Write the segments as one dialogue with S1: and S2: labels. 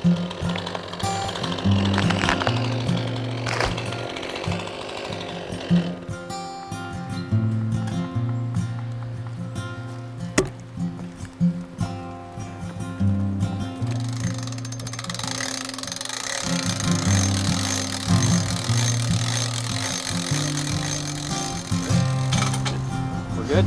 S1: We're good?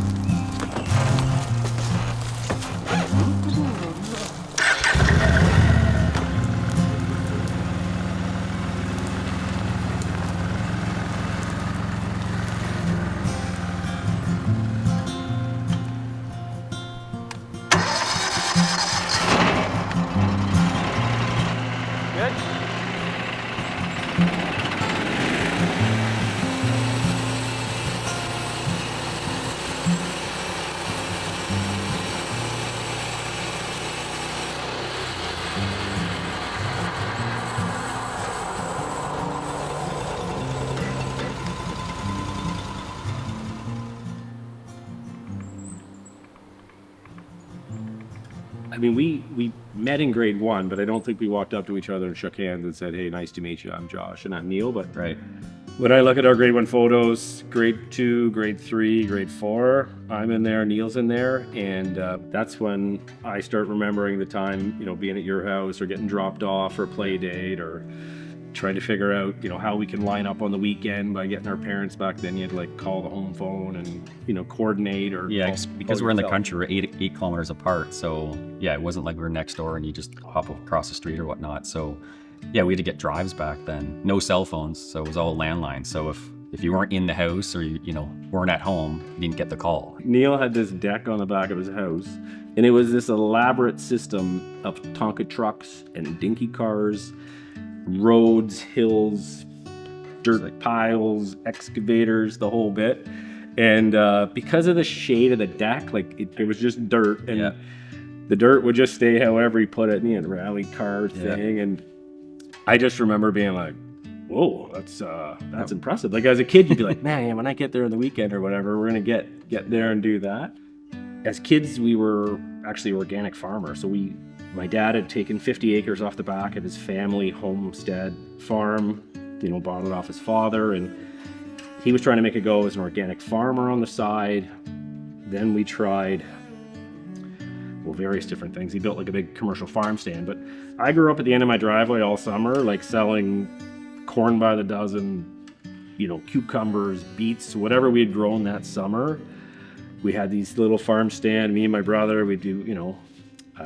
S1: Good?
S2: I mean, we met in grade 1, but I don't think we walked up to each other and shook hands and said, "Hey, nice to meet you. I'm Josh and I'm Neil." But
S1: Right.
S2: when I look at our grade 1 photos, grade 2, grade 3, grade 4, I'm in there, Neil's in there, and that's when I start remembering the time, being at your house or getting dropped off for a play date or trying to figure out, how we can line up on the weekend by getting our parents. Back then, you had to call the home phone and, coordinate or
S1: Yeah, because we're in the
S2: yourself.
S1: country, we're eight kilometers apart. So yeah, it wasn't like we were next door and you just hop across the street or whatnot. So yeah, we had to get drives back then. No cell phones, so it was all landline. So if you weren't in the house or you weren't at home, you didn't get the call.
S2: Neil had this deck on the back of his house, and it was this elaborate system of Tonka trucks and dinky cars, roads, hills, dirt piles, excavators, the whole bit. And because of the shade of the deck, it was just dirt, and the dirt would just stay however he put it in the rally car thing. And I just remember being like, whoa, that's impressive. Like as a kid, you'd be like, man, when I get there on the weekend or whatever, we're gonna get there and do that. As kids, we were actually organic farmers. So my dad had taken 50 acres off the back of his family homestead farm, bought it off his father, and he was trying to make a go as an organic farmer on the side. Then we tried, various different things. He built a big commercial farm stand, but I grew up at the end of my driveway all summer, selling corn by the dozen, cucumbers, beets, whatever we had grown that summer. We had these little farm stand, me and my brother, we'd do,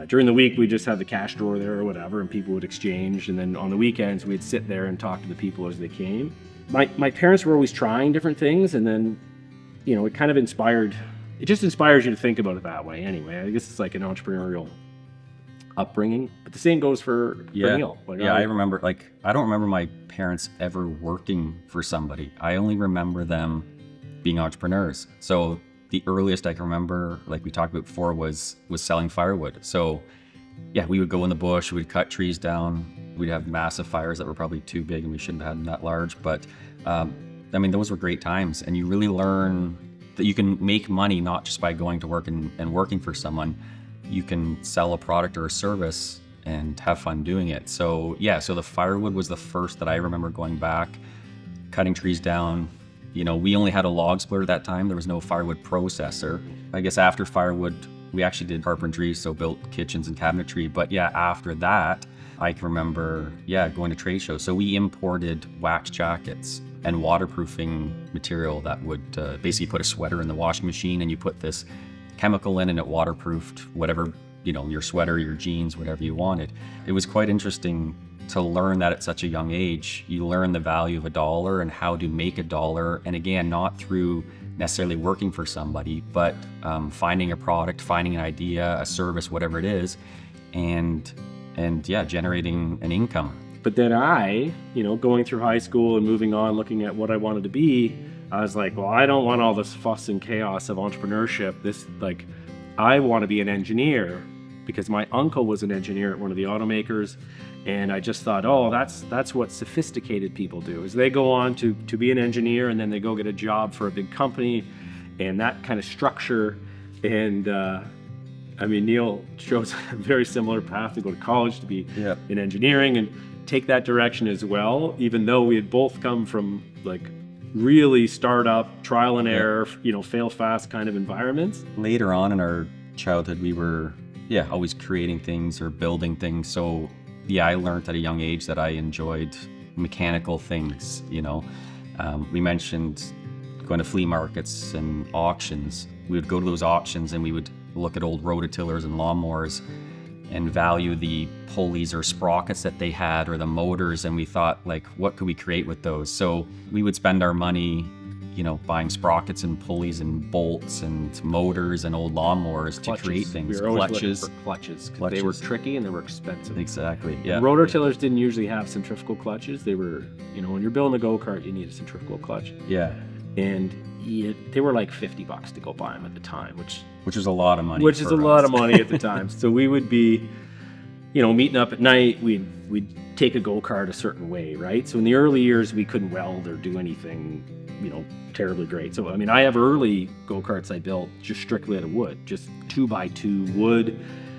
S2: during the week, we just have the cash drawer there or whatever, and people would exchange. And then on the weekends, we'd sit there and talk to the people as they came. My parents were always trying different things, and then, it kind of it just inspires you to think about it that way anyway. I guess it's like an entrepreneurial upbringing, but the same goes for Neil.
S1: I remember, I don't remember my parents ever working for somebody. I only remember them being entrepreneurs. So the earliest I can remember, like we talked about before, was selling firewood. So yeah, we would go in the bush, we'd cut trees down, we'd have massive fires that were probably too big and we shouldn't have had them that large. But those were great times, and you really learn that you can make money not just by going to work and working for someone. You can sell a product or a service and have fun doing it. So yeah, so the firewood was the first that I remember going back, cutting trees down. We only had a log splitter at that time. There was no firewood processor. I guess after firewood, we actually did carpentry, so built kitchens and cabinetry. But yeah, after that, I can remember, going to trade shows. So we imported wax jackets and waterproofing material that would basically put a sweater in the washing machine, and you put this chemical in and it waterproofed whatever, your sweater, your jeans, whatever you wanted. It was quite interesting to learn that at such a young age. You learn the value of $1 and how to make $1. And again, not through necessarily working for somebody, but finding a product, finding an idea, a service, whatever it is, and generating an income.
S2: But then I, going through high school and moving on, looking at what I wanted to be, I was like, well, I don't want all this fuss and chaos of entrepreneurship. I want to be an engineer, because my uncle was an engineer at one of the automakers. And I just thought, that's what sophisticated people do, is they go on to be an engineer, and then they go get a job for a big company, and that kind of structure. And I mean, Neil chose a very similar path to go to college to be
S1: Yeah.
S2: in engineering and take that direction as well, even though we had both come from like really startup, trial and error, fail fast kind of environments.
S1: Later on in our childhood, we were, always creating things or building things. So, I learned at a young age that I enjoyed mechanical things, We mentioned going to flea markets and auctions. We would go to those auctions and we would look at old rototillers and lawnmowers and value the pulleys or sprockets that they had or the motors, and we thought, like, what could we create with those? So we would spend our money, buying sprockets and pulleys and bolts and motors and old lawnmowers to create things.
S2: We were always looking for clutches, because they were tricky and they were expensive.
S1: Exactly, yeah.
S2: Rototillers didn't usually have centrifugal clutches. They were, when you're building a go-kart, you need a centrifugal clutch.
S1: Yeah.
S2: And they were like $50 to go buy them at the time,
S1: which is a lot of money.
S2: Which is a lot of money at the time. So we would be, meeting up at night. We'd take a go-kart a certain way, right? So in the early years, we couldn't weld or do anything, terribly great. So, I mean, I have early go-karts I built just strictly out of wood, just 2x2 wood,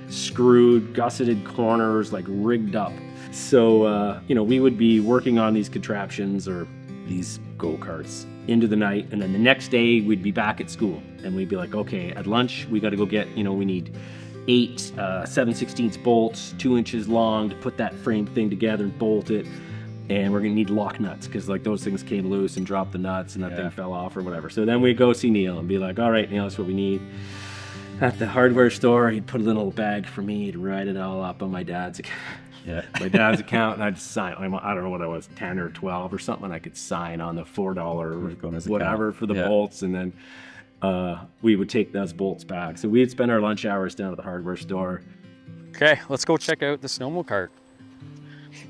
S2: screwed, gusseted corners, like rigged up. So, we would be working on these contraptions or these go-karts into the night, and then the next day we'd be back at school and we'd be like, okay, at lunch we got to go get, we need 8 7/16 bolts 2 inches long to put that frame thing together and bolt it, and we're gonna need lock nuts because like those things came loose and dropped the nuts and that thing fell off or whatever. So then we'd go see Neil and be like, all right, Neil, that's what we need. At the hardware store, he'd put a little bag for me to write it all up on my dad's account. My dad's account, and I'd sign. I don't know what I was, 10 or 12 or something. I could sign on the $4 whatever for the bolts, and then we would take those bolts back. So we'd spend our lunch hours down at the hardware store.
S3: Okay, let's go check out the snowmobile cart.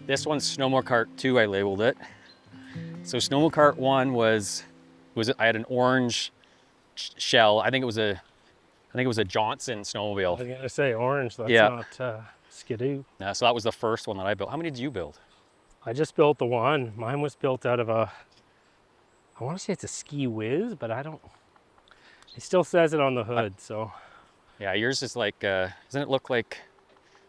S3: This one's snowmobile cart 2, I labeled it. So snowmobile cart 1 was I had an orange shell. I think it was a Johnson snowmobile.
S4: I was gonna say orange. That's not Skidoo.
S3: Yeah, so that was the first one that I built. How many did you build?
S4: I just built the one. Mine was built out of I want to say it's a Ski Whiz, but I don't. It still says it on the hood, so.
S3: Yeah, yours is like, doesn't it look like?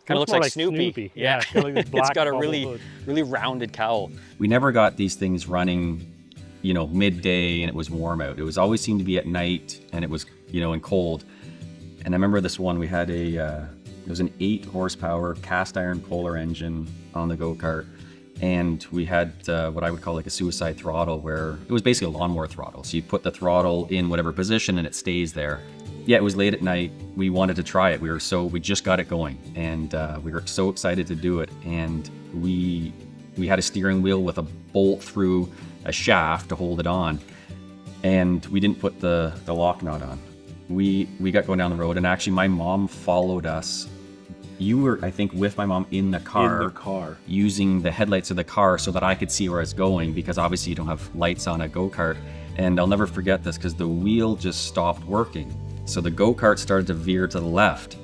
S3: Kind of looks
S4: more
S3: like Snoopy.
S4: Yeah, it's got, like this black
S3: it's got a
S4: bubble
S3: really,
S4: hood.
S3: really rounded cowl.
S1: We never got these things running, midday and it was warm out. It was always seemed to be at night and it was, and cold. And I remember this one, we had it was an 8 horsepower cast iron Kohler engine on the go-kart. And we had what I would call like a suicide throttle, where it was basically a lawnmower throttle. So you put the throttle in whatever position and it stays there. Yeah, it was late at night. We wanted to try it. We just got it going, and we were so excited to do it. And we had a steering wheel with a bolt through a shaft to hold it on, and we didn't put the lock nut on. We got going down the road, and actually my mom followed us. You were, I think, with my mom in the car, using the headlights of the car so that I could see where I was going, because obviously you don't have lights on a go-kart. And I'll never forget this because the wheel just stopped working. So the go-kart started to veer to the left,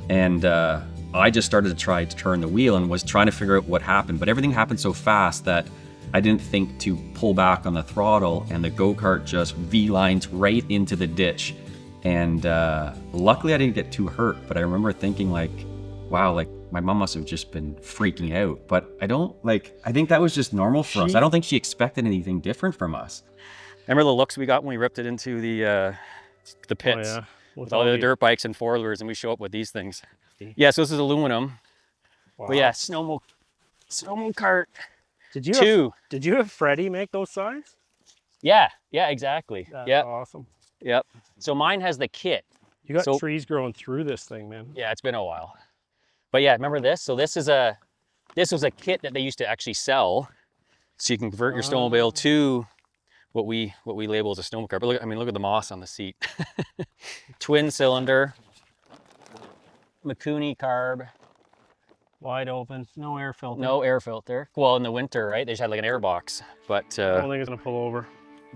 S1: and I just started to try to turn the wheel and was trying to figure out what happened. But everything happened so fast that I didn't think to pull back on the throttle, and the go-kart just V-lined right into the ditch. And luckily I didn't get too hurt, but I remember thinking like, wow, like my mom must have just been freaking out. But I think that was just normal for us. I don't think she expected anything different from us.
S3: Remember the looks we got when we ripped it into the pits?
S4: Oh, yeah.
S3: With all the dirt bikes and four-wheelers, and we show up with these things. Yeah, so this is aluminum.
S4: Wow.
S3: But yeah, snowmobile cart.
S4: Did you
S3: 2.
S4: Did you have Freddie make those signs?
S3: Yeah, exactly.
S4: That's
S3: Yep.
S4: awesome.
S3: Yep. So mine has the kit.
S4: You got trees growing through this thing, man.
S3: Yeah, it's been a while. But yeah, remember this? So this was a kit that they used to actually sell, so you can convert your snowmobile to what we label as a snowmobile car. But look at the moss on the seat. Twin cylinder, Mikuni carb,
S4: Wide open, no air filter.
S3: no air filter. Well, in the winter, right? They just had like an air box, but
S4: I don't think it's gonna pull over.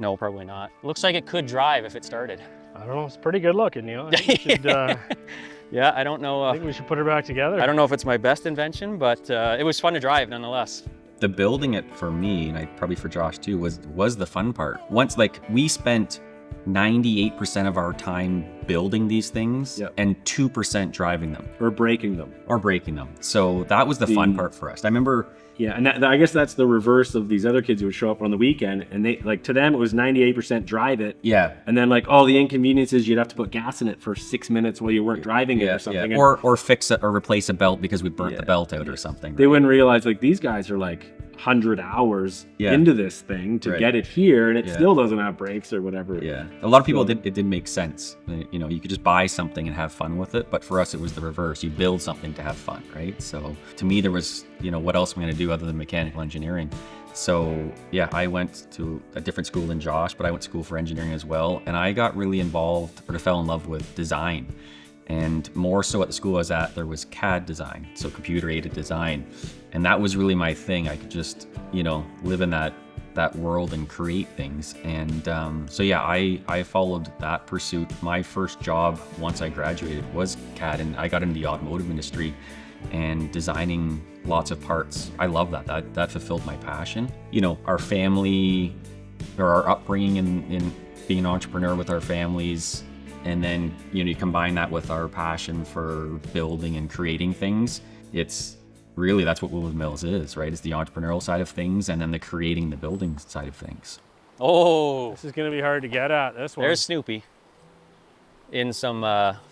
S3: no, probably not. Looks like it could drive if it started.
S4: I don't know. It's pretty good looking, Neil. I think we should,
S3: Yeah, I don't know.
S4: I think we should put her back together.
S3: I don't know if it's my best invention, but it was fun to drive nonetheless.
S1: The building it for me, and probably for Josh too, was the fun part. Once, like, we spent 98% of our time building these things
S2: Yep.
S1: and 2% driving them
S2: Or breaking them.
S1: or breaking them. So that was the fun part for us. I remember,
S2: Yeah, and I guess that's the reverse of these other kids who would show up on the weekend, and they like to them it was 98% drive it,
S1: yeah,
S2: and then like the inconveniences you'd have to put gas in it for 6 minutes while you weren't driving it or something. And
S1: or fix it or replace a belt because we burnt the belt out or something.
S2: they wouldn't realize like these guys are like 100 hours
S1: Yeah.
S2: into this thing to
S1: Right.
S2: get it here, and it
S1: Yeah.
S2: still doesn't have brakes or whatever.
S1: Yeah, a lot of people
S2: So-
S1: it didn't make sense. You know, you could just buy something and have fun with it, but for us it was the reverse. You build something to have fun, right? So to me there was, you know, what else am I going to do other than mechanical engineering? So yeah, I went to a different school than Josh, but I went to school for engineering as well, and I got really involved or fell in love with design. And more so at the school I was at, there was CAD design, so computer aided design. And that was really my thing. I could just, you know, live in that world and create things. And so yeah, I followed that pursuit. My first job once I graduated was CAD, and I got into the automotive industry and designing lots of parts. I love that. That fulfilled my passion. You know, our family or our upbringing in being an entrepreneur with our families, and then, you know, you combine that with our passion for building and creating things. It's really, that's what Woodland Mills is, right? It's the entrepreneurial side of things and then the creating the building side of things.
S3: Oh,
S4: This is gonna be hard to get at, this one.
S3: there's Snoopy in some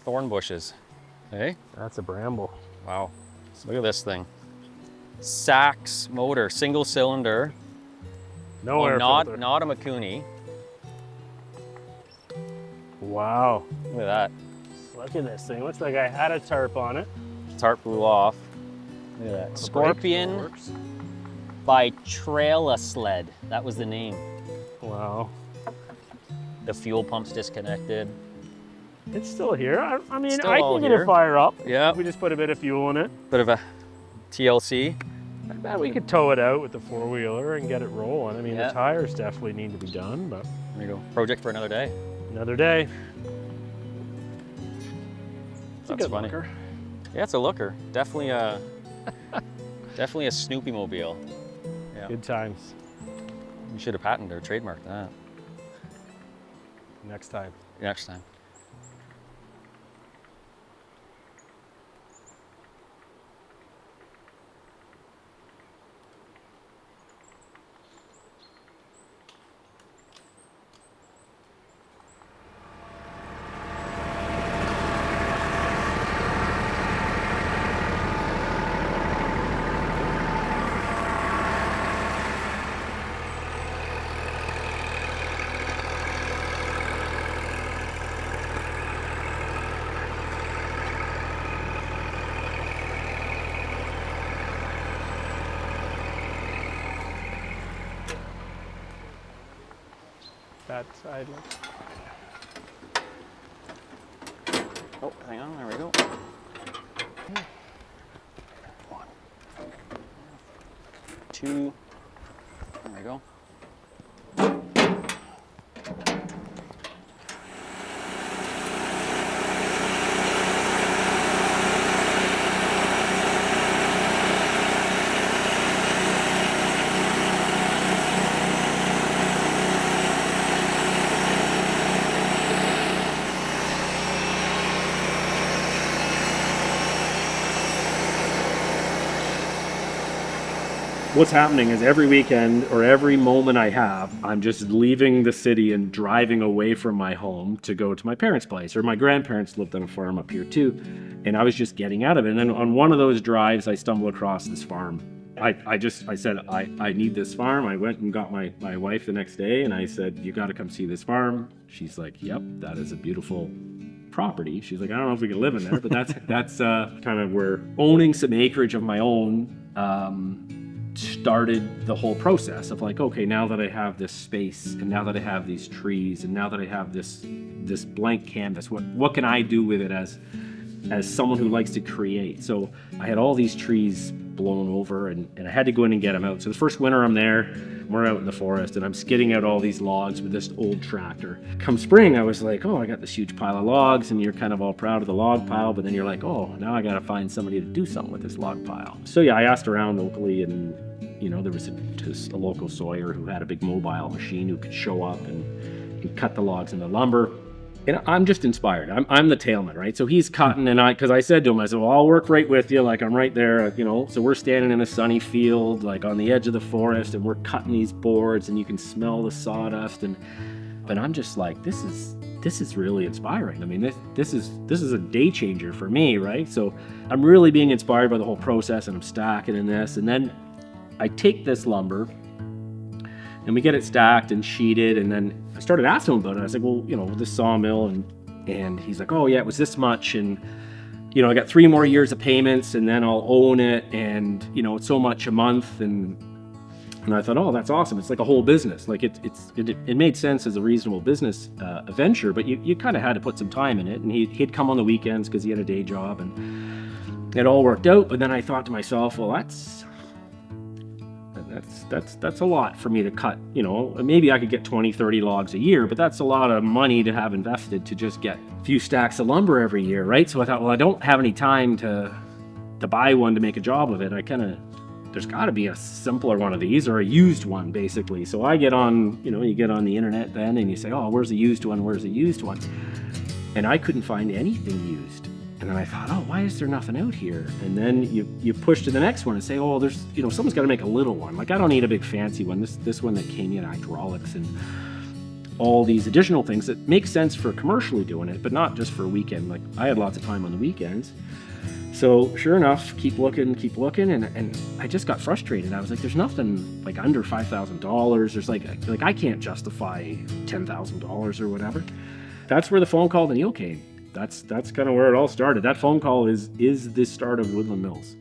S3: thorn bushes. Hey,
S4: That's a bramble.
S3: wow. Look at this thing. Sachs motor, single cylinder.
S4: No
S3: Oh,
S4: air
S3: not
S4: filter.
S3: a Makuni.
S4: Wow.
S3: Look at that.
S4: Look at this thing. Looks like I had a tarp on it.
S3: Tarp blew off. Look at that.
S4: The brake
S3: Scorpion
S4: works.
S3: by Traila Sled. That was the name.
S4: Wow.
S3: The fuel pump's disconnected.
S4: It's still here. I mean,
S3: Still
S4: I
S3: all
S4: can get
S3: here.
S4: it fire up.
S3: Yeah.
S4: We just put a bit of fuel in it.
S3: Bit of a TLC.
S4: I bet we could tow it out with the four-wheeler and get it rolling. I mean,
S3: Yeah.
S4: the tires definitely need to be done, but
S3: There you go. Project for another day.
S4: another day. It's a
S3: That's
S4: good
S3: funny.
S4: looker.
S3: Yeah, it's a looker. Definitely a definitely a Snoopy mobile. Yeah.
S4: Good times.
S3: You should have patented or trademarked that
S4: Next time.
S3: next time.
S4: That side looks.
S3: Oh, hang on. There we go. One, two. There we go.
S2: What's happening is every weekend or every moment I have, I'm just leaving the city and driving away from my home to go to my parents' place, or my grandparents lived on a farm up here too. And I was just getting out of it. And then on one of those drives, I stumbled across this farm. I said, I need this farm. I went and got my wife the next day and I said, you got to come see this farm. She's like, yep, that is a beautiful property. She's like, I don't know if we can live in there, but that's kind of where owning some acreage of my own started the whole process of like, okay, now that I have this space and now that I have these trees and now that I have this blank canvas, what can I do with it as someone who likes to create? So I had all these trees blown over and I had to go in and get them out. So the first winter I'm there, we're out in the forest and I'm skidding out all these logs with this old tractor. Come spring, I was like, oh, I got this huge pile of logs, and you're kind of all proud of the log pile, but then you're like, oh, now I gotta find somebody to do something with this log pile. So yeah, I asked around locally, and you know, there was a local sawyer who had a big mobile machine who could show up and and cut the logs into lumber. And I'm just inspired. I'm the tailman, right? So he's cutting, and because I said to him, I said, well, I'll work right with you. Like, I'm right there, you know. So we're standing in a sunny field, like on the edge of the forest, and we're cutting these boards, and you can smell the sawdust. And I'm just like, this is really inspiring. I mean, this is a day changer for me, right? So I'm really being inspired by the whole process, and I'm stacking in this. And then I take this lumber, and we get it stacked and sheeted, and then I started asking him about it. I was like, well, you know, this sawmill, and he's like, oh yeah, it was this much, and you know, I got 3 more years of payments, and then I'll own it, and you know, it's so much a month, and I thought, oh, that's awesome. It's like a whole business. Like it made sense as a reasonable business venture, but you kind of had to put some time in it. And he'd come on the weekends because he had a day job, and it all worked out. But then I thought to myself, well, that's a lot for me to cut. You know, maybe I could get 20, 30 logs a year, but that's a lot of money to have invested to just get a few stacks of lumber every year, right? So I thought, well, I don't have any time to buy one to make a job of it. There's got to be a simpler one of these, or a used one, basically. So I get on, you know, you get on the internet then, and you say, oh, where's the used one? Where's the used one? And I couldn't find anything used. And then I thought, oh, why is there nothing out here? And then you push to the next one and say, oh, there's, you know, someone's got to make a little one. Like, I don't need a big fancy one. This one that came in hydraulics and all these additional things that make sense for commercially doing it, but not just for a weekend. Like, I had lots of time on the weekends. So sure enough, keep looking, and I just got frustrated. I was like, there's nothing like under $5,000. There's like I can't justify $10,000 or whatever. That's where the phone call to Neil came. That's kind of where it all started. That phone call is the start of Woodland Mills.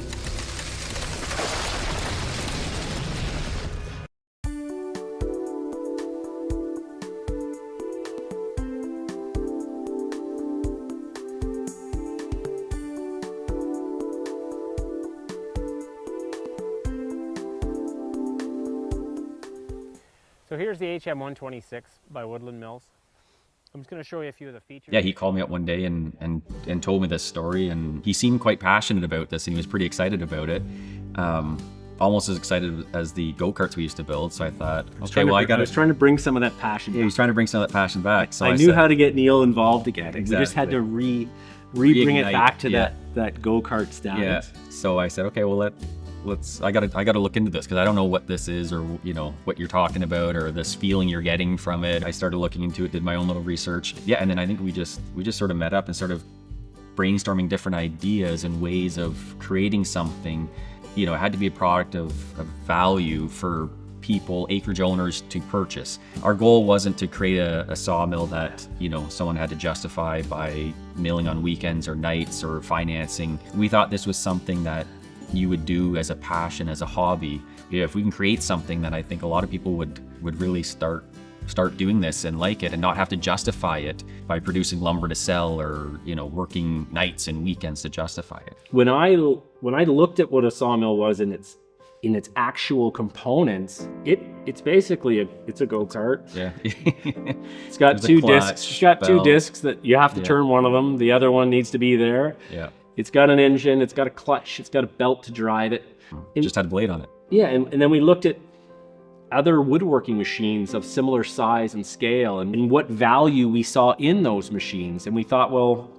S4: So here's the HM126 by Woodland Mills. I'm just going to show you a few of the features.
S1: Yeah, he called me up one day and told me this story, and he seemed quite passionate about this, and he was pretty excited about it. Almost as excited as the Go Karts we used to build. So I thought, okay, well, I was
S2: trying to bring some of that passion.
S1: Yeah, he was trying to bring some of that passion back. So
S2: I knew how to get Neil involved again. Exactly. We just had to bring it back to that Go Kart status.
S1: Yeah. So I said, okay, well, I gotta look into this, because I don't know what this is, or you know what you're talking about, or this feeling you're getting from it. I started looking into it, did my own little research. Yeah, and then I think we just sort of met up and started brainstorming different ideas and ways of creating something. You know, it had to be a product of value for people, acreage owners, to purchase. Our goal wasn't to create a sawmill that, you know, someone had to justify by milling on weekends or nights or financing. We thought this was something that you would do as a passion, as a hobby. Yeah, if we can create something, then I think a lot of people would really start doing this and like it, and not have to justify it by producing lumber to sell, or you know, working nights and weekends to justify it.
S2: When I looked at what a sawmill was in its actual components, it's basically a Go Kart.
S1: Yeah.
S2: It's got two discs. It's got two discs that you have to turn one of them. The other one needs to be there.
S1: Yeah.
S2: It's got an engine, it's got a clutch, it's got a belt to drive it.
S1: Just had a blade on it.
S2: Yeah, and then we looked at other woodworking machines of similar size and scale, and what value we saw in those machines. And we thought, well,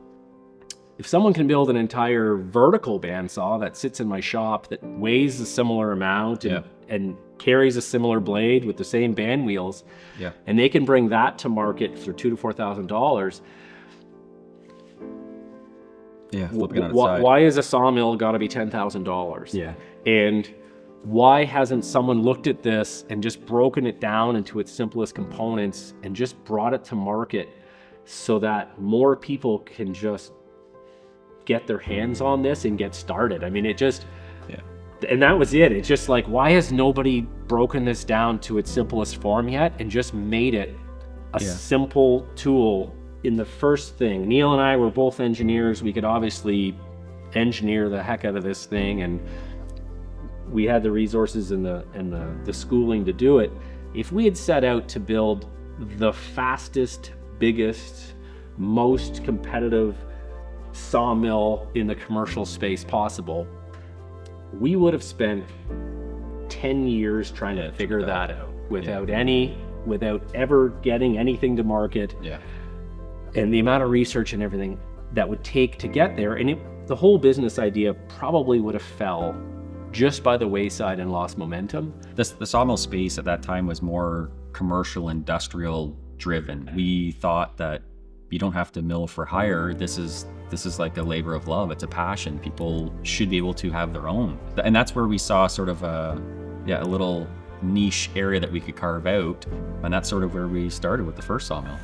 S2: if someone can build an entire vertical bandsaw that sits in my shop, that weighs a similar amount and carries a similar blade with the same band wheels, and they can bring that to market for $2,000 to $4,000.
S1: Yeah, flipping on its side.
S2: Why is a sawmill got to be $10,000?
S1: Yeah.
S2: And why hasn't someone looked at this and just broken it down into its simplest components and just brought it to market so that more people can just get their hands on this and get started? I mean, and that was it. It's just like, why has nobody broken this down to its simplest form yet and just made it a simple tool? In the first thing, Neil and I were both engineers. We could obviously engineer the heck out of this thing, and we had the resources and the schooling to do it. If we had set out to build the fastest, biggest, most competitive sawmill in the commercial space possible, we would have spent 10 years trying to figure that out without any without ever getting anything to market.
S1: Yeah.
S2: And the amount of research and everything that would take to get there, and the whole business idea probably would have fell just by the wayside and lost momentum.
S1: The sawmill space at that time was more commercial, industrial driven. We thought that you don't have to mill for hire. This is like a labor of love. It's a passion. People should be able to have their own. And that's where we saw sort of a little niche area that we could carve out. And that's sort of where we started with the first sawmill.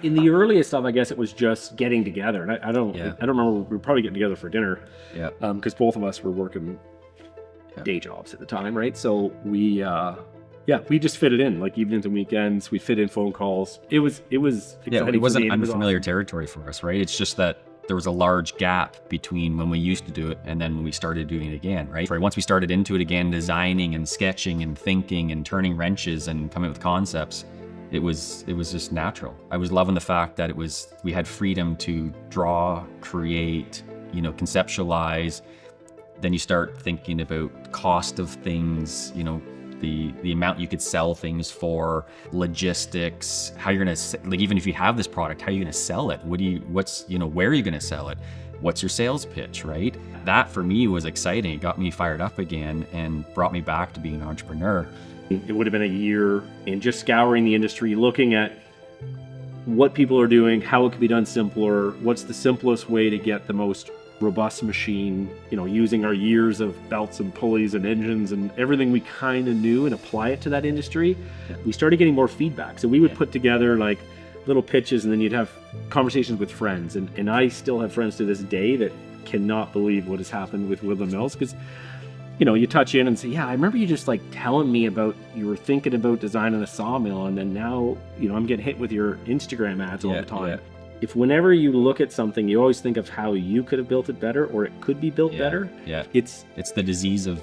S2: In the earliest stuff, I guess it was just getting together. And I don't remember, we were probably getting together for dinner.
S1: Yeah.
S2: Because both of us were working day jobs at the time, right? So we just fit it in, like evenings and weekends. We fit in phone calls. It was exciting.
S1: It wasn't
S2: for me.
S1: unfamiliar territory for us, right? It's just that there was a large gap between when we used to do it and then when we started doing it again, right? Once we started into it again, designing and sketching and thinking and turning wrenches and coming up with concepts, it was just natural. I was loving the fact that we had freedom to draw, create, conceptualize. Then you start thinking about cost of things, the amount you could sell things for, logistics, how you're gonna, like, even if you have this product, how are you gonna sell it? Where are you gonna sell it? What's your sales pitch, right? That for me was exciting. It got me fired up again and brought me back to being an entrepreneur.
S2: It would have been a year in just scouring the industry, looking at what people are doing, how it could be done simpler, what's the simplest way to get the most robust machine, using our years of belts and pulleys and engines and everything we kind of knew and apply it to that industry. Yeah. We started getting more feedback. So we would put together like little pitches, and then you'd have conversations with friends. And I still have friends to this day that cannot believe what has happened with Woodland Mills, because you touch in and say, yeah, I remember you just like telling me about, you were thinking about designing a sawmill, and then now, I'm getting hit with your Instagram ads all the time. Yeah. If whenever you look at something, you always think of how you could have built it better, or it could be built better.
S1: Yeah, it's the disease of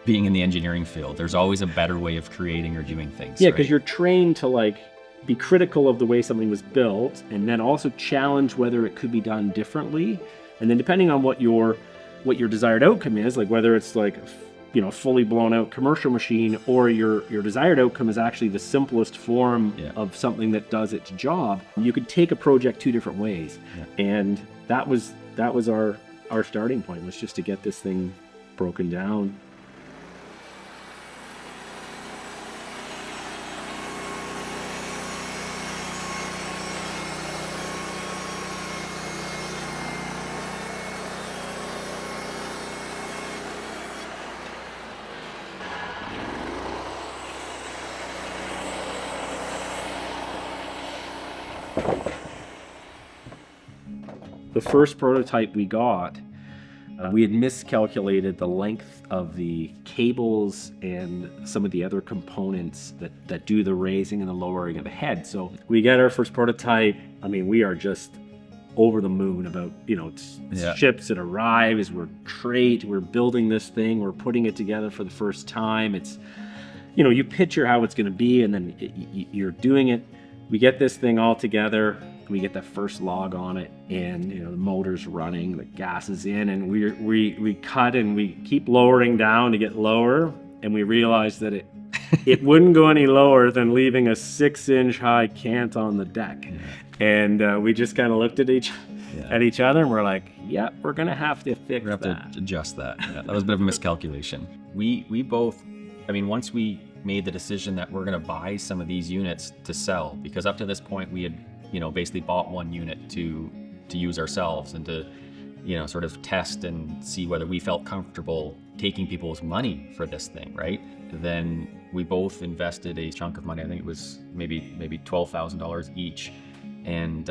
S1: being in the engineering field. There's always a better way of creating or doing things.
S2: Yeah, because you're trained to like be critical of the way something was built, and then also challenge whether it could be done differently. And then depending on what your desired outcome is, like whether it's like fully blown out commercial machine, or your desired outcome is actually the simplest form of something that does its job, you could take a project two different ways. Yeah. And that was our starting point, was just to get this thing broken down. The first prototype we got, we had miscalculated the length of the cables and some of the other components that do the raising and the lowering of the head. So we get our first prototype. I mean, we are just over the moon about, ships that arrives, we're building this thing, we're putting it together for the first time. It's, you picture how it's going to be, and then you're doing it. We get this thing all together. We get the first log on it, and the motor's running, the gas is in, and we cut and we keep lowering down to get lower, and we realized that it wouldn't go any lower than leaving a 6-inch high cant on the deck. Yeah. And we just kind of looked at each other, and we're like, yeah, we're gonna have to fix that.
S1: To adjust that. Yeah, that was a bit of a miscalculation. We both, once we made the decision that we're gonna buy some of these units to sell, because up to this point we had basically bought one unit to use ourselves and to, sort of test and see whether we felt comfortable taking people's money for this thing, right? Then we both invested a chunk of money. I think it was maybe $12,000 each. And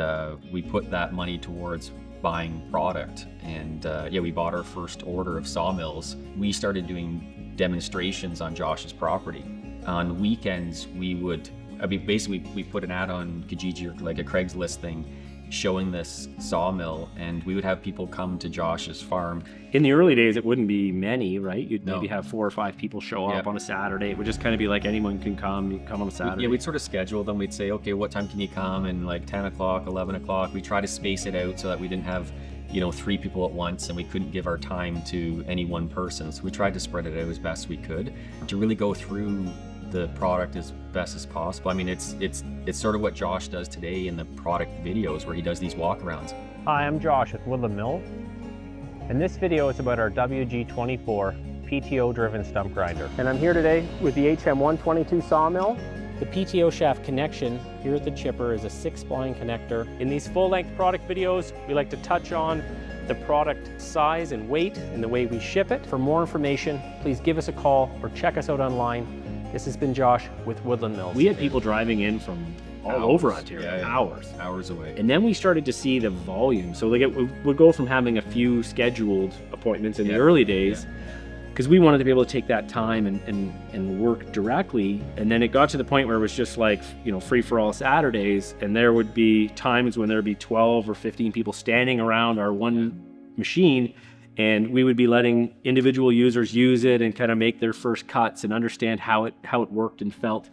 S1: we put that money towards buying product. And we bought our first order of sawmills. We started doing demonstrations on Josh's property. On weekends, we would, basically we put an ad on Kijiji, or like a Craigslist thing, showing this sawmill, and we would have people come to Josh's farm.
S2: In the early days, it wouldn't be many, right? You'd
S1: No.
S2: maybe have 4 or 5 people show up
S1: Yep.
S2: on a Saturday. It would just kind of be like anyone can come. You come on a Saturday.
S1: Yeah, we'd sort of schedule them. We'd say, okay, what time can you come? And like 10 o'clock, 11 o'clock. We try to space it out so that we didn't have, 3 people at once, and we couldn't give our time to any one person. So we tried to spread it out as best we could to really go through the product as best as possible. I mean, it's sort of what Josh does today in the product videos where he does these walkarounds.
S5: Hi, I'm Josh with Woodland Mills, and this video is about our WG24 PTO-driven stump grinder. And I'm here today with the HM122 sawmill. The PTO shaft connection here at the chipper is a 6-spline connector. In these full-length product videos, we like to touch on the product size and weight and the way we ship it. For more information, please give us a call or check us out online. This has been Josh with Woodland Mills.
S2: We had people driving in from all over Ontario, hours
S1: away.
S2: And then we started to see the volume. So like it would go from having a few scheduled appointments in the early days, because we wanted to be able to take that time and work directly. And then it got to the point where it was just like, free for all Saturdays. And there would be times when there would be 12 or 15 people standing around our one machine. And we would be letting individual users use it and kind of make their first cuts and understand how it worked and felt.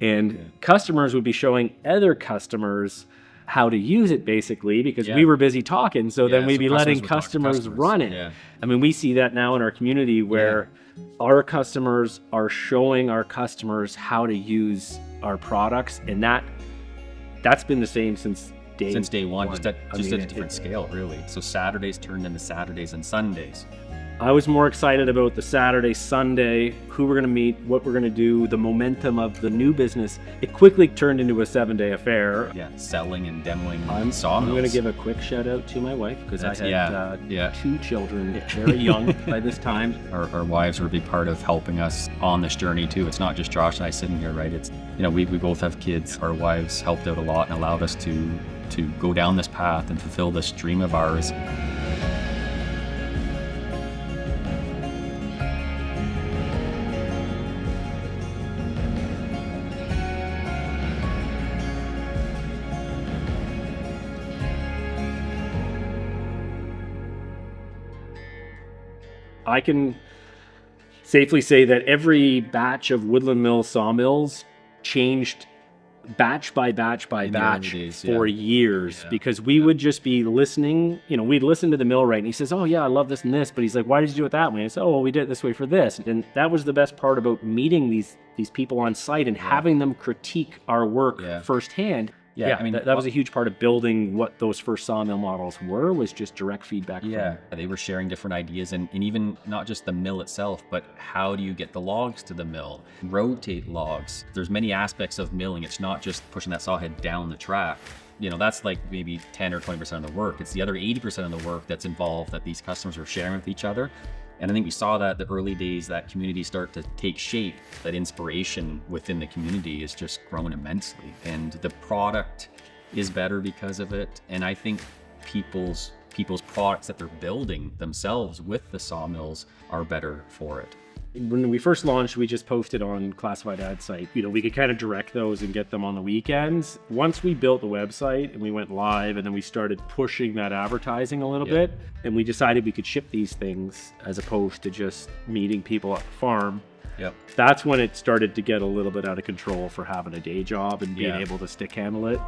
S2: And customers would be showing other customers how to use it, basically, because we were busy talking. So then we'd be letting customers run it.
S1: Yeah.
S2: I mean, we see that now in our community where our customers are showing our customers how to use our products, and that's been the same since day
S1: one, just at
S2: I
S1: a
S2: mean,
S1: different scale, really. So Saturdays turned into Saturdays and Sundays.
S2: I was more excited about the Saturday, Sunday, who we're going to meet, what we're going to do, the momentum of the new business. It quickly turned into a 7-day affair.
S1: Yeah, selling and demoing sawmills.
S2: I'm going to give a quick shout out to my wife, because I had 2 children very young by this time.
S1: Our wives were a big part of helping us on this journey too. It's not just Josh and I sitting here, right? It's, we both have kids. Our wives helped out a lot and allowed us to go down this path and fulfill this dream of ours.
S2: I can safely say that every batch of Woodland Mills sawmills changed batch by batch by batch for years, because we would just be listening. We'd listen to the millwright and he says, oh yeah, I love this and this, but he's like, why did you do it that way? And I said, oh, well, we did it this way for this. And that was the best part about meeting these people on site and having them critique our work firsthand. Yeah, I mean, that was a huge part of building what those first sawmill models were, was just direct feedback.
S1: They were sharing different ideas, and even not just the mill itself, but how do you get the logs to the mill, rotate logs. There's many aspects of milling. It's not just pushing that saw head down the track. That's like maybe 10 or 20% of the work. It's the other 80% of the work that's involved that these customers are sharing with each other. And I think we saw that the early days, that community start to take shape, that inspiration within the community is just growing immensely. And the product is better because of it. And I think people's products that they're building themselves with the sawmills are better for it.
S2: When we first launched, we just posted on classified ad site. We could kind of direct those and get them on the weekends. Once we built the website and we went live, and then we started pushing that advertising a little bit, and we decided we could ship these things as opposed to just meeting people at the farm. That's when it started to get a little bit out of control for having a day job and being able to stick handle it.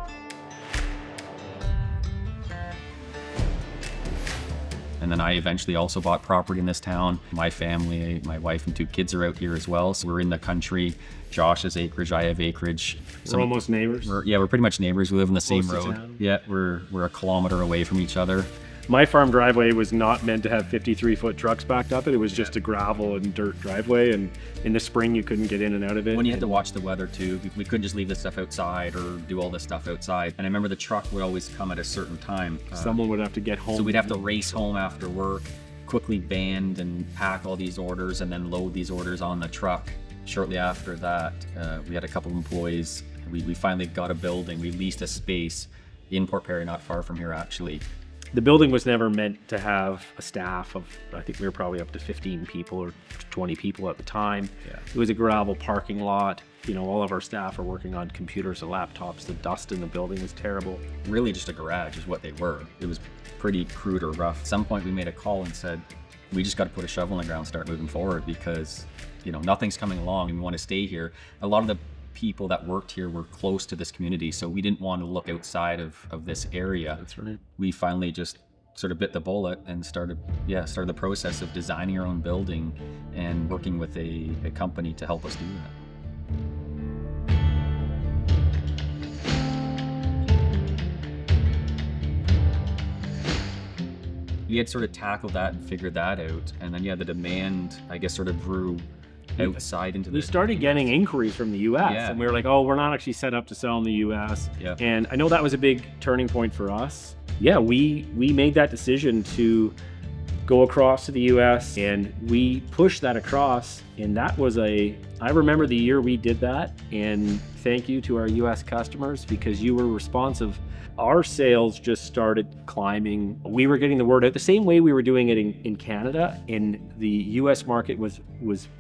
S1: And then I eventually also bought property in this town. My family, my wife and 2 kids are out here as well. So we're in the country. Josh has acreage, I have acreage.
S2: We're almost neighbors.
S1: We're pretty much neighbors. We live on the same
S2: Close to
S1: road.
S2: town.
S1: Yeah, we're a kilometer away from each other.
S2: My farm driveway was not meant to have 53-foot trucks backed up it. It was just a gravel and dirt driveway, and in the spring you couldn't get in and out of it.
S1: When you had to watch the weather too, we couldn't just leave this stuff outside or do all this stuff outside. And I remember the truck would always come at a certain time.
S2: Someone would have to get home.
S1: So we'd have to race home after work, quickly band and pack all these orders, and then load these orders on the truck. Shortly after that, we had a couple of employees. We finally got a building. We leased a space in Port Perry, not far from here actually.
S2: The building was never meant to have a staff of, I think we were probably up to 15 people or 20 people at the time. It was a gravel parking lot. You know, all of our staff are working on computers and laptops. The dust in the building was terrible.
S1: Really just a garage is what they were. It was pretty crude or rough. At some point we made a call and said, we just got to put a shovel in the ground and start moving forward because, you know, nothing's coming along and we want to stay here. A lot of the people that worked here were close to this community, so we didn't want to look outside of this area.
S2: That's right.
S1: We finally just sort of bit the bullet and started the process of designing our own building and working with a company to help us do that. We had sort of tackled that and figured that out, and then the demand, I guess, sort of grew outside into the...
S2: We started getting inquiries from the US,
S1: Yeah.
S2: and we were like, oh, we're not actually set up to sell in the US.
S1: Yeah.
S2: And I know that was a big turning point for us. Yeah, we made that decision to go across to the US, and we pushed that across, and that was I remember the year we did that, and thank you to our US customers because you were responsive. Our sales just started climbing. We were getting the word out the same way we were doing it in Canada, and the US market was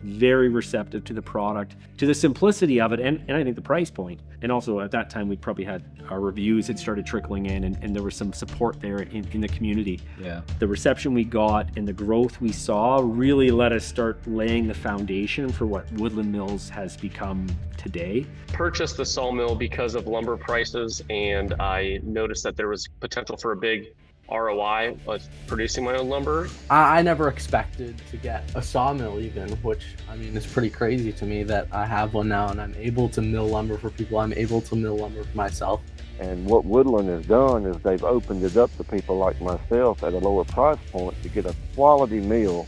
S2: very receptive to the product, to the simplicity of it, and I think the price point. And also at that time we probably had our reviews had started trickling in, and there was some support there in the community.
S1: Yeah.
S2: The reception we got and the growth we saw really let us start laying the foundation for what Woodland Mills has become today.
S6: Purchased the sawmill because of lumber prices, and I noticed that there was potential for a big ROI with producing my own lumber.
S7: I never expected to get a sawmill even, which I mean is pretty crazy to me that I have one now and I'm able to mill lumber for people. I'm able to mill lumber for myself.
S8: And what Woodland has done is they've opened it up to people like myself at a lower price point to get a quality mill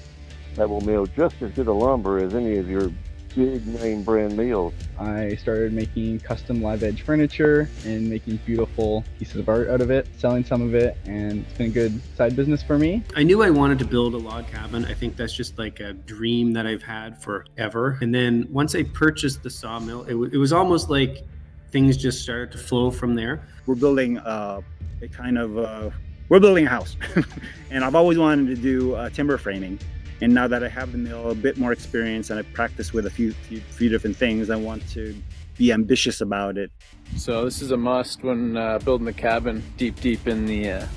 S8: that will mill just as good a lumber as any of your big name brand mills.
S9: I started making custom live edge furniture and making beautiful pieces of art out of it, selling some of it, and it's been a good side business for me.
S10: I knew I wanted to build a log cabin. I think that's just like a dream that I've had forever. And then once I purchased the sawmill, it was almost like things just started to flow from there.
S11: We're building we're building a house. And I've always wanted to do timber framing. And now that I have the mill, a bit more experience, and I've practiced with a few different things, I want to be ambitious about it.
S9: So this is a must when building the cabin deep in the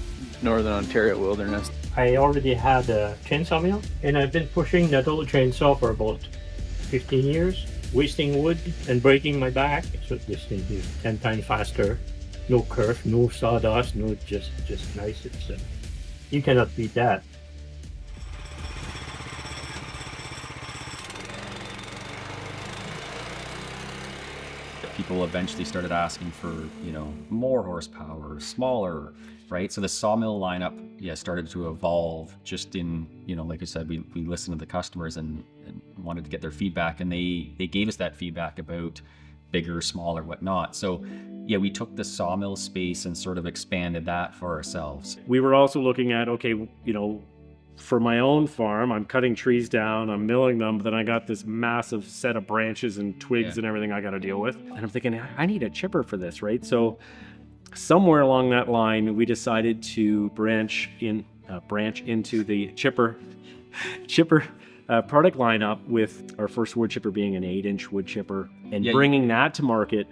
S9: northern Ontario wilderness.
S12: I already had a chainsaw mill, and I've been pushing that old chainsaw for about 15 years, wasting wood and breaking my back. So this thing is 10 times faster, no curve, no sawdust, no just nice. It's you cannot beat that.
S1: People eventually started asking for, more horsepower, smaller, right? So the sawmill lineup, started to evolve just in, like I said, we listened to the customers and wanted to get their feedback, and they gave us that feedback about bigger, smaller, whatnot. So we took the sawmill space and sort of expanded that for ourselves.
S2: We were also looking at, for my own farm, I'm cutting trees down, I'm milling them, but then I got this massive set of branches and twigs and everything I got to deal with. And I'm thinking, I need a chipper for this, right? So somewhere along that line, we decided to branch into the chipper product lineup, with our first wood chipper being an 8-inch wood chipper, and bringing that to market.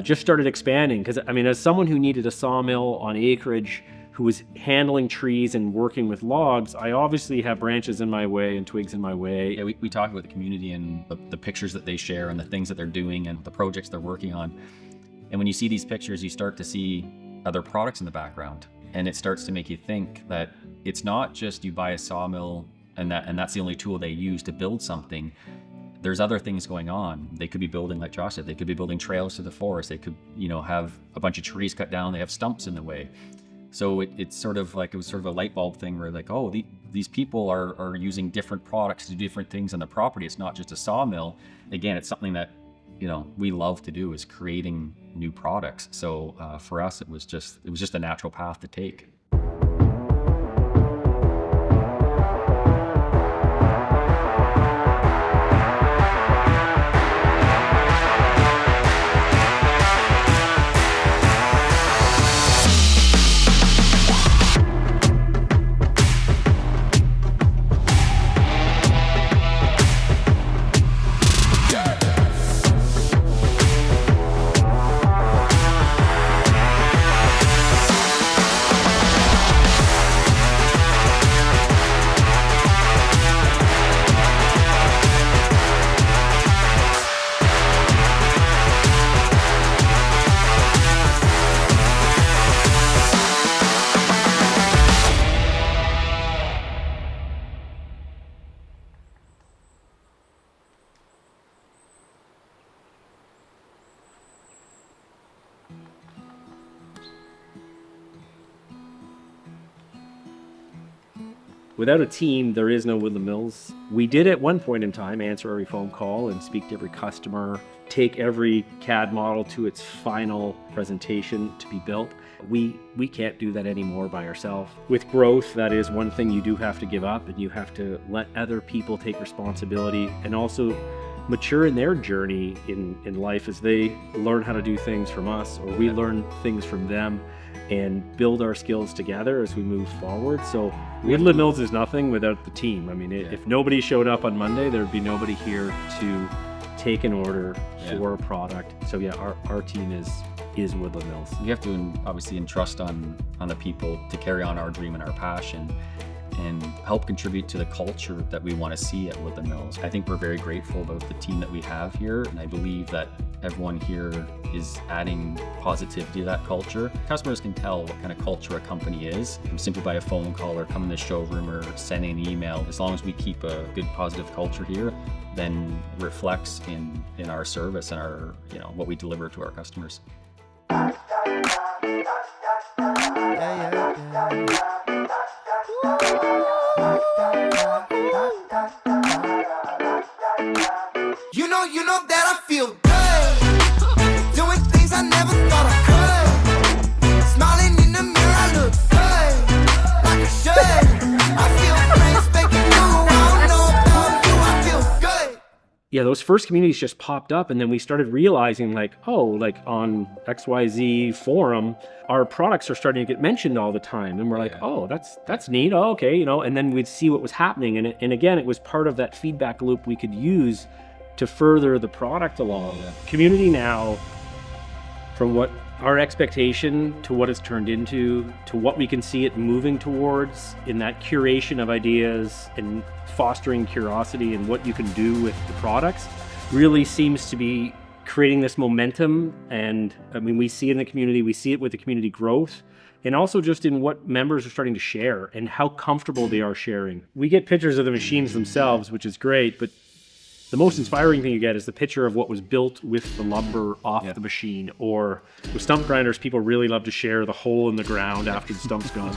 S2: Just started expanding because, as someone who needed a sawmill on acreage, who was handling trees and working with logs, I obviously have branches in my way and twigs in my way.
S1: Yeah, we talk about the community and the pictures that they share and the things that they're doing and the projects they're working on. And when you see these pictures, you start to see other products in the background. And it starts to make you think that it's not just you buy a sawmill and that's the only tool they use to build something. There's other things going on. They could be building, like Josh said, they could be building trails to the forest. They could, have a bunch of trees cut down. They have stumps in the way. So it was sort of a light bulb thing where like, oh, these people are using different products to do different things on the property. It's not just a sawmill. Again, it's something that, we love to do, is creating new products. So for us, it was just a natural path to take.
S2: Without a team, there is no Woodland Mills. We did at one point in time answer every phone call and speak to every customer, take every CAD model to its final presentation to be built. We can't do that anymore by ourselves. With growth, that is one thing you do have to give up, and you have to let other people take responsibility and also mature in their journey in life as they learn how to do things from us, or we learn things from them, and build our skills together as we move forward. So Woodland Mills is nothing without the team. I mean, if nobody showed up on Monday, there'd be nobody here to take an order for a product. So yeah, our team is Woodland Mills.
S1: We have to obviously entrust on the people to carry on our dream and our passion and help contribute to the culture that we want to see at Woodland Mills. I think we're very grateful about the team that we have here, and I believe that everyone here is adding positivity to that culture. Customers can tell what kind of culture a company is simply by a phone call or come in the showroom or sending an email. As long as we keep a good positive culture here, then it reflects in our service and our, what we deliver to our customers.
S13: You know that I feel good, doing things I never thought I could, smiling in the mirror I look good, like I should, I feel great, speaking new, I don't know about you, I feel good.
S2: Yeah, those first communities just popped up, and then we started realizing like on XYZ forum, our products are starting to get mentioned all the time, and we're like, oh, that's neat. Oh, okay, and then we'd see what was happening, and again, it was part of that feedback loop we could use to further the product along. Community now, from what our expectation to what it's turned into, to what we can see it moving towards in that curation of ideas and fostering curiosity and what you can do with the products, really seems to be creating this momentum. And I mean, we see it in the community, we see it with the community growth, and also just in what members are starting to share and how comfortable they are sharing. We get pictures of the machines themselves, which is great, but the most inspiring thing you get is the picture of what was built with the lumber off the machine. Or with stump grinders, people really love to share the hole in the ground after the stump's gone.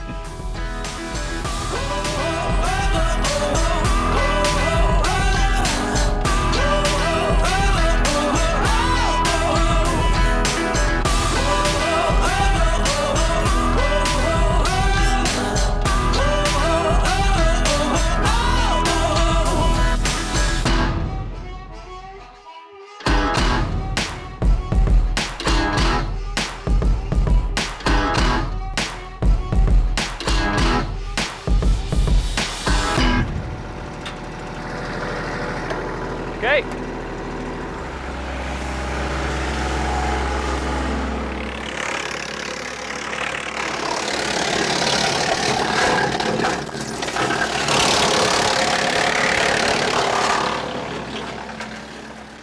S3: Okay.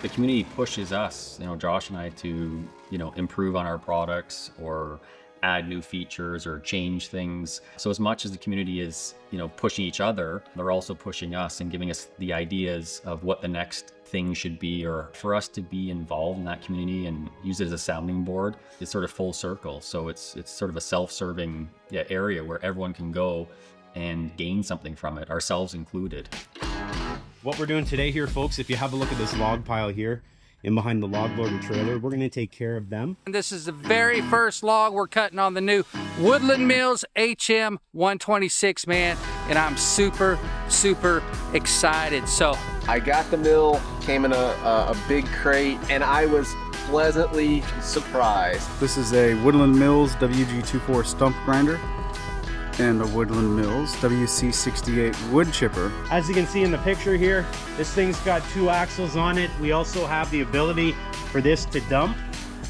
S1: The community pushes us, Josh and I, to, improve on our products or add new features or change things. So as much as the community is, pushing each other, they're also pushing us and giving us the ideas of what the next thing should be, or for us to be involved in that community and use it as a sounding board. It's sort of full circle. So it's sort of a self-serving area where everyone can go and gain something from it, ourselves included.
S14: What we're doing today here, folks, if you have a look at this log pile here, in behind the log loader trailer, we're going to take care of them.
S15: This is the very first log we're cutting on the new Woodland Mills HM 126, man, and I'm super excited. So
S16: I got the mill, came in a big crate, and I was pleasantly surprised.
S17: This is a Woodland Mills WG24 stump grinder and a Woodland Mills WC68 wood chipper.
S10: As you can see in the picture here, this thing's got 2 axles on it. We also have the ability for this to dump,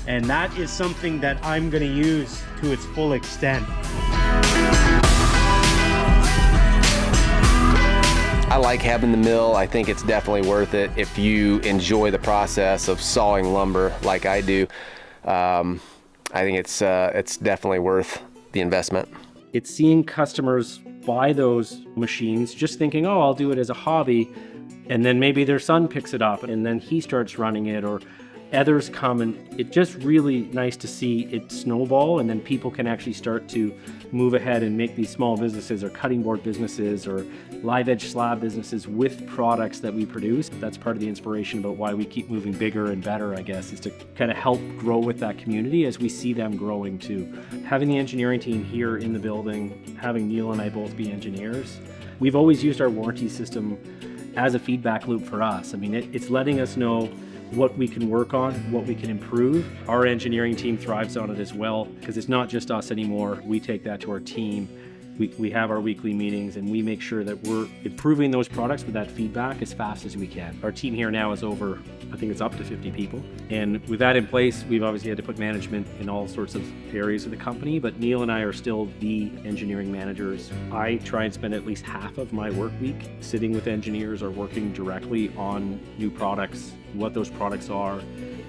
S10: and that is something that I'm going to use to its full extent.
S16: I like having the mill. I think it's definitely worth it if you enjoy the process of sawing lumber like I do. I think it's definitely worth the investment.
S2: It's seeing customers buy those machines just thinking, oh, I'll do it as a hobby, and then maybe their son picks it up and then he starts running it, or
S5: others come, and it's just really nice to see it snowball, and then people can actually start to move ahead and make these small businesses or cutting board businesses or live edge slab businesses with products that we produce. That's part of the inspiration about why we keep moving bigger and better, I guess, is to kind of help grow with that community as we see them growing too. Having the engineering team here in the building, having Neil and I both be engineers, we've always used our warranty system as a feedback loop for us. I mean, it's letting us know what we can work on, what we can improve. Our engineering team thrives on it as well, because it's not just us anymore. We take that to our team. We have our weekly meetings, and we make sure that we're improving those products with that feedback as fast as we can. Our team here now is over, I think it's up to 50 people. And with that in place, we've obviously had to put management in all sorts of areas of the company, but Neil and I are still the engineering managers. I try and spend at least half of my work week sitting with engineers or working directly on new products, what those products are.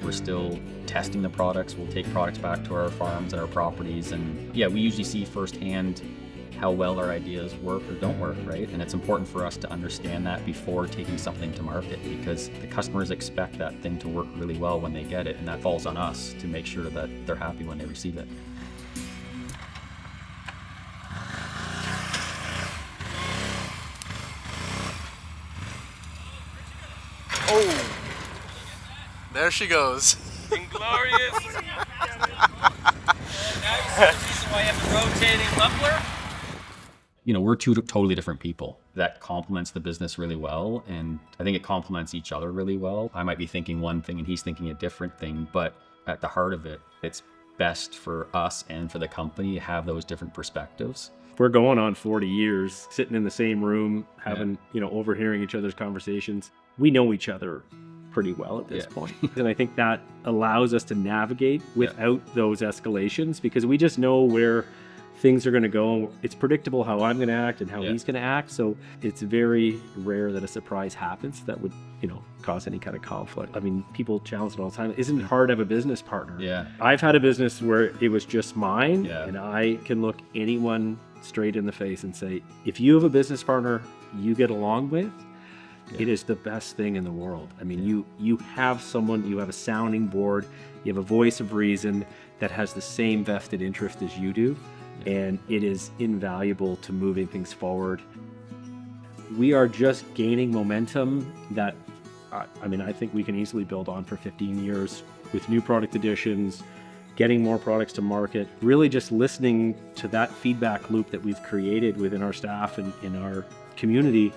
S1: We're still testing the products. We'll take products back to our farms and our properties, and yeah, we usually see firsthand how well our ideas work or don't work, right? And it's important for us to understand that before taking something to market, because the customers expect that thing to work really well when they get it, and that falls on us to make sure that they're happy when they receive it.
S18: Oh, there she goes.
S3: Inglorious. That's why I have a rotating muffler.
S1: You know, we're two totally different people. That complements the business really well, and I think it complements each other really well. I might be thinking one thing and he's thinking a different thing, but at the heart of it, it's best for us and for the company to have those different perspectives.
S5: We're going on 40 years, sitting in the same room, having, overhearing each other's conversations. We know each other pretty well at this point. And I think that allows us to navigate without those escalations, because we just know where things are going to go. It's predictable how I'm going to act and how he's going to act. So it's very rare that a surprise happens that would, cause any kind of conflict. I mean, people challenge it all the time. Isn't it hard to have a business partner?
S1: Yeah.
S5: I've had a business where it was just mine, and I can look anyone straight in the face and say, if you have a business partner you get along with, it is the best thing in the world. I mean, you have someone, you have a sounding board, you have a voice of reason that has the same vested interest as you do. And it is invaluable to moving things forward. We are just gaining momentum that, I think we can easily build on for 15 years with new product additions, getting more products to market, really just listening to that feedback loop that we've created within our staff and in our community,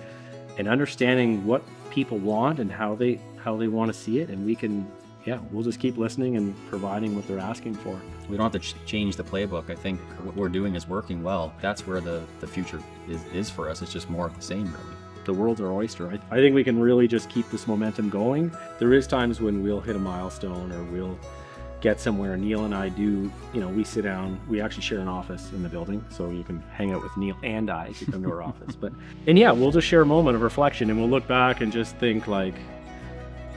S5: and understanding what people want and how they want to see it. And we can, we'll just keep listening and providing what they're asking for.
S1: We don't have to change the playbook. I think what we're doing is working well. That's where the future is for us. It's just more of the same, really.
S5: The world's our oyster. I think we can really just keep this momentum going. There is times when we'll hit a milestone or we'll get somewhere. Neil and I do, we sit down, we actually share an office in the building, so you can hang out with Neil and I if you come to our office. We'll just share a moment of reflection, and we'll look back and just think like,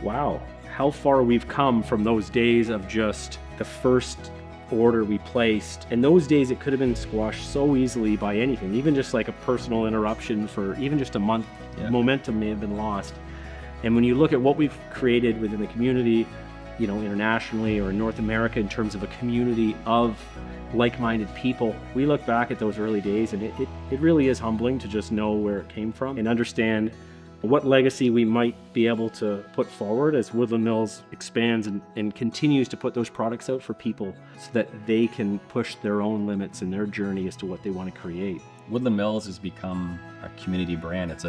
S5: wow, how far we've come from those days of just the first order we placed. And those days it could have been squashed so easily by anything, even just like a personal interruption for even just a month. Momentum may have been lost. And when you look at what we've created within the community, internationally or in North America, in terms of a community of like-minded people, we look back at those early days, and it really is humbling to just know where it came from and understand what legacy we might be able to put forward as Woodland Mills expands and continues to put those products out for people so that they can push their own limits and their journey as to what they want to create.
S1: Woodland Mills has become a community brand. It's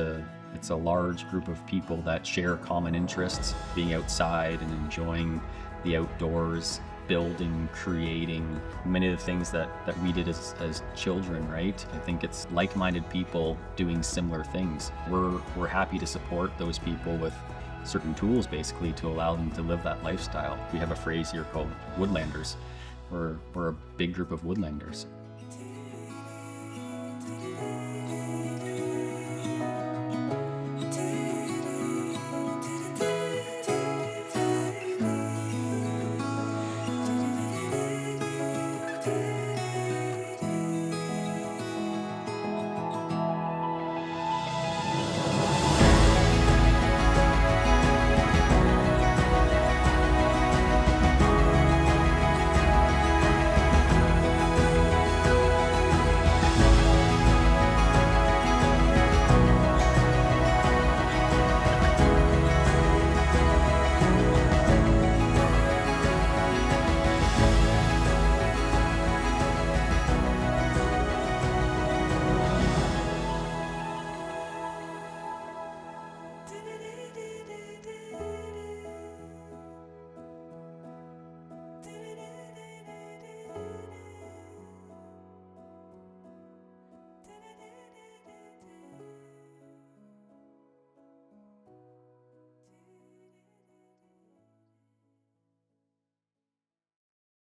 S1: a large group of people that share common interests, being outside and enjoying the outdoors, building, creating, many of the things that we did as children, right? I think it's like-minded people doing similar things. We're happy to support those people with certain tools, basically, to allow them to live that lifestyle. We have a phrase here called Woodlanders. We're a big group of Woodlanders.